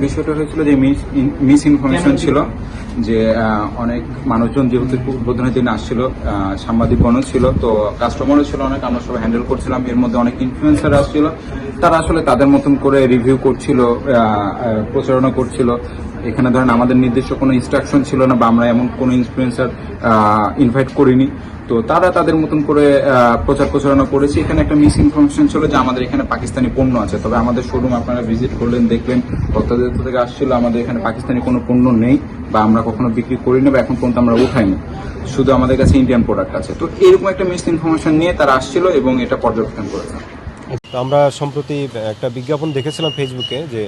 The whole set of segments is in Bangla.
বিষয়টা হয়েছিল যে মিস ইনফরমেশন ছিল যে অনেক মানুষজন যেহেতু উদ্বোধনের দিন আসছিল, সাংবাদিকগণও ছিল, তো কাস্টমারও ছিল অনেক, আমরা সবাই হ্যান্ডেল করছিলাম। এর মধ্যে অনেক ইনফ্লুয়েন্সার আসছিল, তারা আসলে তাদের মতন করে রিভিউ করছিল, প্রচারণা করছিল। এখানে ধরেন আমাদের নির্দিষ্ট কোনো ইনস্ট্রাকশন ছিল না বা আমরা এমন কোনো ইনফ্লুয়েন্সার ইনভাইট করিনি, তো তারা তাদের মতন করে প্রচারণা করেছে। এখানে একটা মিস ইনফরমেশন ছিল যে আমাদের এখানে পাকিস্তানি পণ্য আছে, তবে আমাদের শোরুম আপনারা ভিজিট করলেন, দেখলেন ভক্তদের থেকে আসছিল, আমাদের এখানে পাকিস্তানি কোনো পণ্য নেই বা আমরা কখনো বিক্রি করিনি বা এখন পর্যন্ত আমরা উঠাইনি, শুধু আমাদের কাছে ইন্ডিয়ান প্রোডাক্ট আছে। তো এরকম একটা মিস ইনফরমেশন নিয়ে তারা আসছিল এবং এটা পর্যবেক্ষণ করেছে। আমরা সম্প্রতি একটা বিজ্ঞাপন দেখেছিলাম ফেসবুকে যে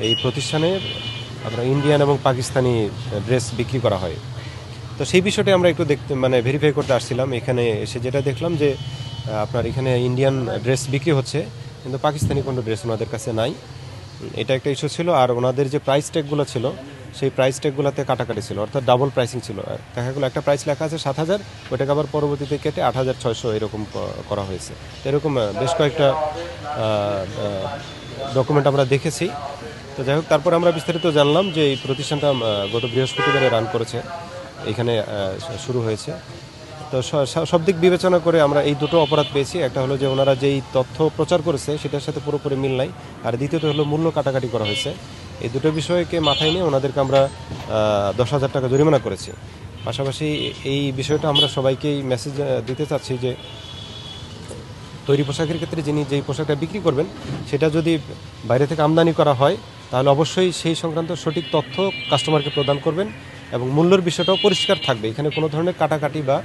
এই প্রতিষ্ঠানের আপনার ইন্ডিয়ান এবং পাকিস্তানি ড্রেস বিক্রি করা হয়। তো সেই বিষয়টা আমরা একটু দেখতে ভেরিফাই করতে আসছিলাম। এখানে এসে যেটা দেখলাম যে আপনার এখানে ইন্ডিয়ান ড্রেস বিক্রি হচ্ছে, কিন্তু পাকিস্তানি কোনো ড্রেস ওনাদের কাছে নাই। এটা একটা ইস্যু ছিল। আর ওনাদের যে প্রাইস ট্যাগগুলো ছিল সেই প্রাইস ট্যাগগুলোতে কাটাকাটি ছিল, অর্থাৎ ডাবল প্রাইসিং ছিল। দেখা গেলো একটা প্রাইস লেখা আছে 7,000, ওইটাকে আবার পরবর্তীতে কেটে 8,600 এরকম করা হয়েছে। এরকম বেশ কয়েকটা ডকুমেন্ট আমরা দেখেছি। তো যাই হোক, তারপর আমরা বিস্তারিত জানলাম যে এই প্রতিষ্ঠানটা গত বৃহস্পতিবারে রান করেছে, এখানে শুরু হয়েছে। তো সব দিক বিবেচনা করে আমরা এই দুটো অপরাধ পেয়েছি। একটা হলো যে ওনারা যেই তথ্য প্রচার করেছে সেটার সাথে পুরোপুরি মিল নাই, আর দ্বিতীয়ত হলো মূল্য কাটাকাটি করা হয়েছে। এই দুটো বিষয়কে মাথায় নিয়ে ওনাদেরকে আমরা 10,000 টাকা জরিমানা করেছি। পাশাপাশি এই বিষয়টা আমরা সবাইকেই মেসেজ দিতে চাচ্ছি যে তৈরি পোশাকের ক্ষেত্রে যিনি যেই পোশাকটা বিক্রি করবেন সেটা যদি বাইরে থেকে আমদানি করা হয় তাহলে অবশ্যই সেই সংক্রান্ত সঠিক তথ্য কাস্টমারকে প্রদান করবেন এবং মূল্যের বিষয়টাও পরিষ্কার থাকবে। এখানে কোনো ধরনের কাটাকাটি বা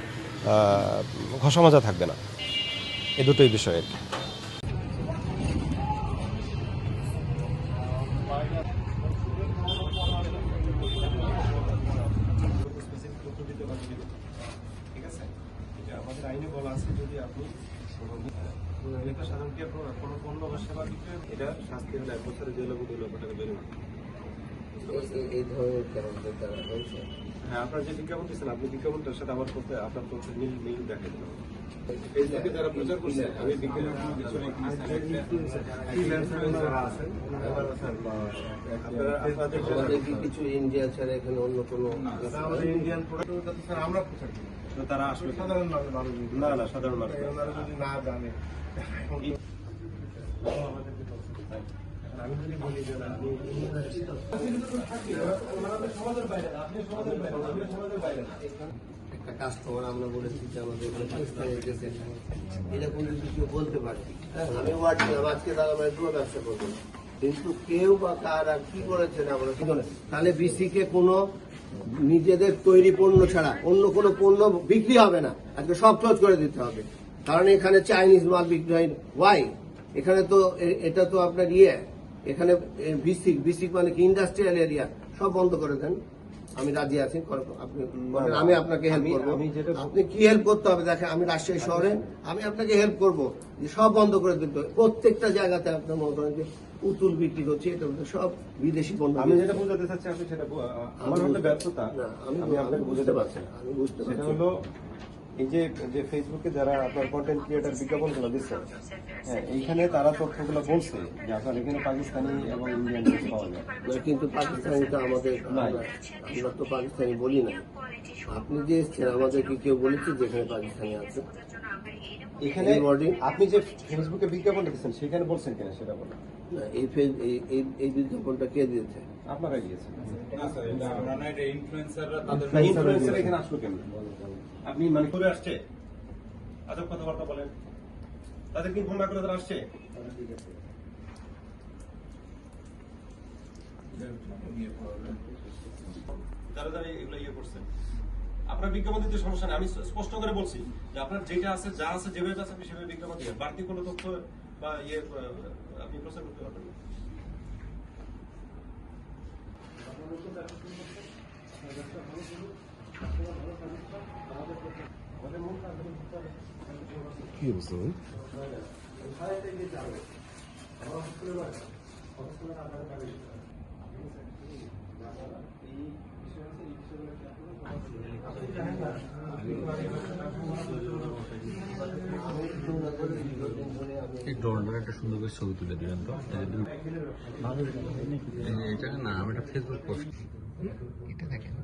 ঘষামাজা থাকবে না। এ দুটোই বিষয়ে ঠিক আছে, আমাদের আইনে বলা আছে যদি আপনি সাধারণত কোনো পণ্য বা সেবা বিক্রি, এটা শাস্তি হলে 1 বছরের জেল এবং 2 লক্ষ টাকা জরিমানা। এই ধরনের কারণে তারা হয়েছে। হ্যাঁ, আপনার যে বিজ্ঞাপন দিচ্ছেন, আপনি বিজ্ঞাপনটার সাথে আমার পক্ষে আপনার পক্ষে মিল দেখাই দিলাম। ফেসবুকে যারা প্রচার করছে, আমি আমাদের কি কিছু ইন্ডিয়া ছাড়া এখানে অন্য কোনো ইন্ডিয়ান প্রোডাক্ট আমরা প্রচার করি, তারা আসলে সাধারণ মানুষ না সাধারণ মানুষ যদি না জানে। আমি যদি বলি যে একটা কাস্টমার আমরা বলেছি যে আমাদের পাকিস্তানে গেছে, এরকম যদি কেউ বলতে পারে, আমি ওয়ার্ড ছিলাম আজকে তারা মানে দুটো ব্যবসা করবো, কিন্তু কেউ বা কারা কি করেছে না বলে তাহলে বিসিকে কোনো নিজেদের তৈরি পণ্য ছাড়া অন্য কোনো পণ্য বিক্রি হবে না, আজকে সব ক্লোজ করে দিতে হবে। কারণ এখানে চাইনিজ মাল বিক্রি হয়। ওয়াই? এখানে তো এটা তো আপনার এখানে বিসিক মানে কি ইন্ডাস্ট্রিয়াল এরিয়া, সব বন্ধ করে দেন। আমি রাজি আছি, আপনি আমি আপনাকে হেল্প করবো। আপনি কি হেল্প করতে হবে দেখেন, আমি রাজশাহী শহরে আমি আপনাকে হেল্প করবো যে সব বন্ধ করে দিতে হবে। প্রত্যেকটা জায়গাতে আপনার মনে করেন যে পুতুল বিক্রি করছে, এটা সব বিদেশি পণ্য। আমি যেটা বুঝাতে চাচ্ছি, আপনি সেটা আমার হয়তো ব্যর্থতা, আমি আপনাকে বুঝতে পারছি। আমি বুঝতে পারছি। সেটা হলো এই যে ফেসবুকে যারা আপনার কন্টেন্ট ক্রিয়েটার বিজ্ঞাপনগুলো দিচ্ছে, হ্যাঁ, এইখানে তারা তথ্যগুলো বলছে যে আপনার এখানে পাকিস্তানি এবং ইন্ডিয়ান ড্রেস পাওয়া যায়, কিন্তু পাকিস্তানি তো আমাদের, আমরা তো পাকিস্তানি বলি না। আপনি যে এসছেন আমাদেরকে কেউ বলেছে যেখানে পাকিস্তানি আছে? এখানে আপনি যে ফেসবুকে বিজ্ঞাপনটা দিচ্ছেন সেখানে বলছেন কিনা সেটা বলেন। এই বিজ্ঞাপনটা কে দিয়েছে? আপনারা গিয়েছেন। ইনফ্লুয়েন্সার এখানে আসলো কেন? আপনি মানে করে আসছে, আজব কথাবার্তা বলেন, তাদের কি ফোন না করে তারা আসছে? যারা যারা এগুলো করছেন, আপনার বিজ্ঞাপন দিতে সমস্যা নেই, আমি স্পষ্ট করে বলছি যে আপনার যেটা আছে যা আছে যেভাবে আছে আপনি সেভাবে বিজ্ঞাপন দিবেন, বাড়তি কোনো তথ্য বা আপনি প্রচার করতে পারবেন না। কি অবস্থা ভাই? ধরে এই ড্রোনটার একটা সুন্দর করে ছবি তুলে দিবেন তো এটা না আমি একটা ফেসবুক পোস্ট এটা দেখেন